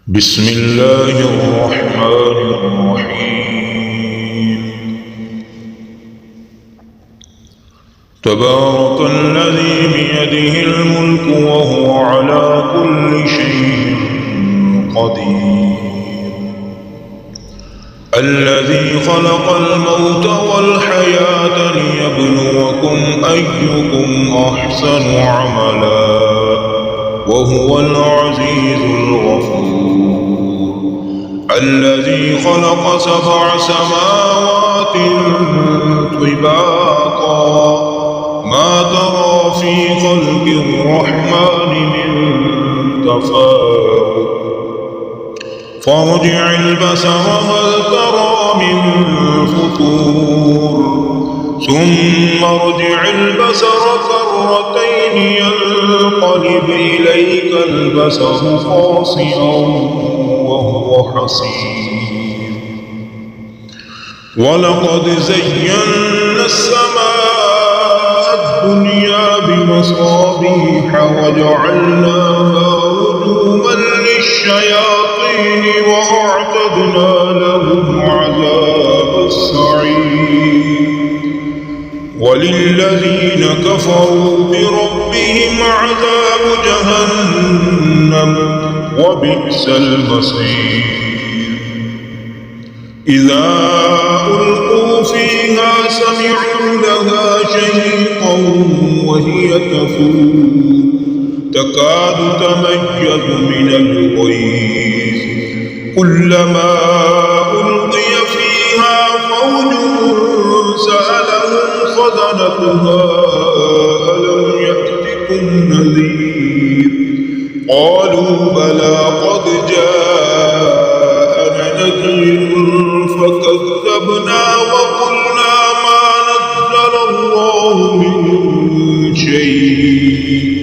بسم الله الرحمن الرحيم. تبارك الذي بيده الملك وهو على كل شيء قدير. الذي خلق الموت والحياة ليبلوكم أيكم أحسن عملا وهو العزيز الغفور. الذي خلق 7 سماوات طباقا ما ترى في خلق الرحمن من تفاوت فارجع البصر هل ترى من فطور ثم ارجع البصر كرتين ينقلب إليك البصر خاسئا وهو حسير. ولقد زينا السماء الدنيا بمصابيح وجعلناها رجوما للشياطين وأعتدنا لهم عذاب السعير. وللذين كفروا بربهم عذاب جهنم وبئس المصير. إذا ألقوا فيها سمعوا لها شهيقا وهي تفور تكاد تميز من الغيظ كلما ألقي فيها فوج سألهم خزنتها ألم يأتكم نذير قالوا بلى قد جاءنا نذير فكذبنا وقلنا ما نزل الله من شيء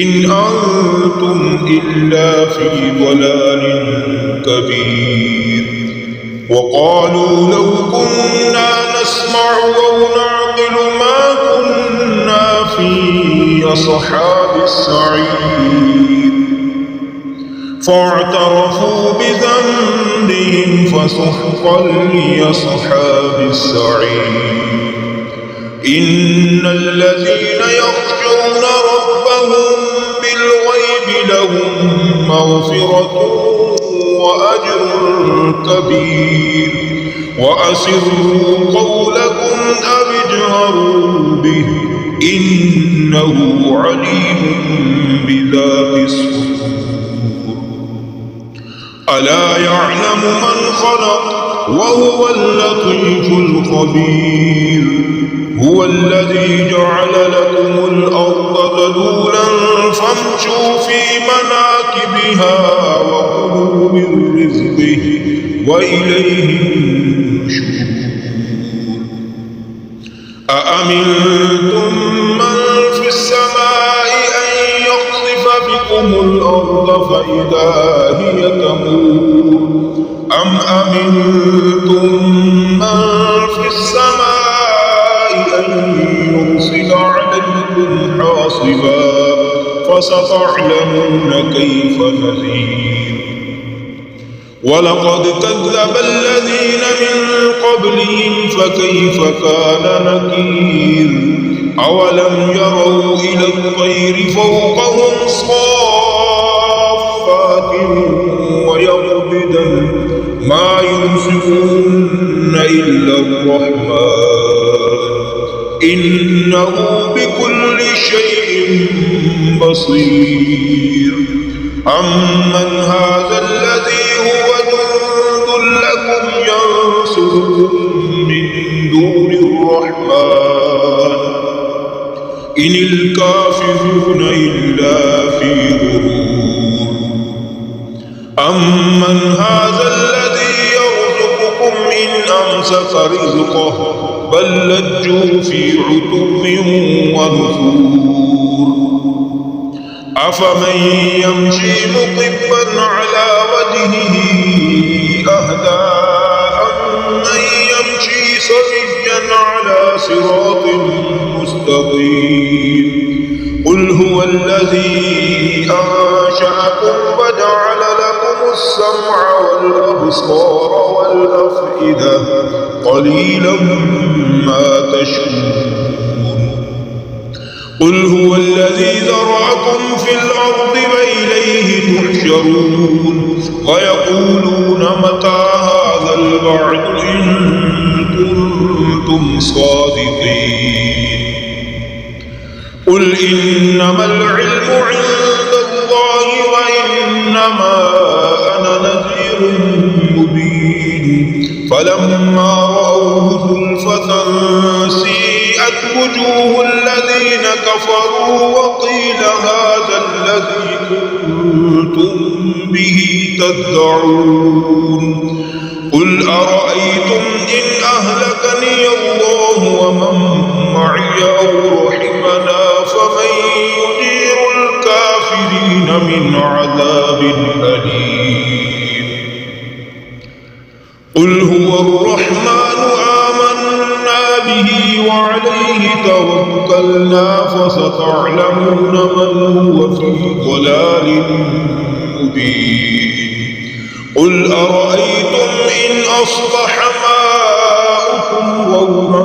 إن أنتم إلا في ضلال كبير. وقالوا لو كنا نسمع أو نعقل ما كنا في أصحاب السعير. فاعترفوا بذنبهم فسحقا لأصحاب السعير. إن الذين يخشون ربهم بالغيب لهم مغفرة وأجر كبير. وأسروا قولكم أو اجهروا به إنه عليم بذات الصدور. ألا يعلم من خلق وهو اللطيف الخبير. هو الذي جعل لكم الأرض ذلولا فامشوا في مناكبها وكلوا من رزقه وإليه النشور. أأمنتم من في السماء أن يخسف بكم الأرض فإذا هي تمور أم أمنتم من في السماء أن يرسل عليكم حاصبا فستعلمون كيف نذير. ولقد كذب الذين من قبلهم فكيف كان نكير. أولم يروا إلى الطير فوقهم صافات ويقبضن ما يمسكون إلا الرحمن إنه بكل شيء بصير. أمن هذا الذي هو جند لكم ينصركم من دون الرحمن إن الكافرون إلا في غرور. أمن هذا الذي يرزقكم إن أمسك رزقه بل لجوا في عتو ونفور. أفمن يمشي مكبا على وجهه أهدى أمن يمشي سويا على صراط مستقيم. قل هو الذي أنشأكم وجعل لكم السمع والأبصار والأفئدة قليلا ما تشكرون قل هو الذي ذرأكم في الأرض وإليه تحشرون ويقولون متى هذا الوعد إن كنتم صادقين قل إنما العلم عند الله وإنما أنا نذير مبين فلما رأوه زلفة سيئت وجوه الذين كفروا وقيل هذا الذي كنتم به تدعون قل أرأيتم إن أهلكني الله ومن معي أو رحمنا فمن يجير الكافرين من عذاب أليم قل هو الرحمن آمنا به وعليه توكلنا فستعلمون من هو في ضلال مبين قل أرأيتم إن أصبح ماؤكم غورا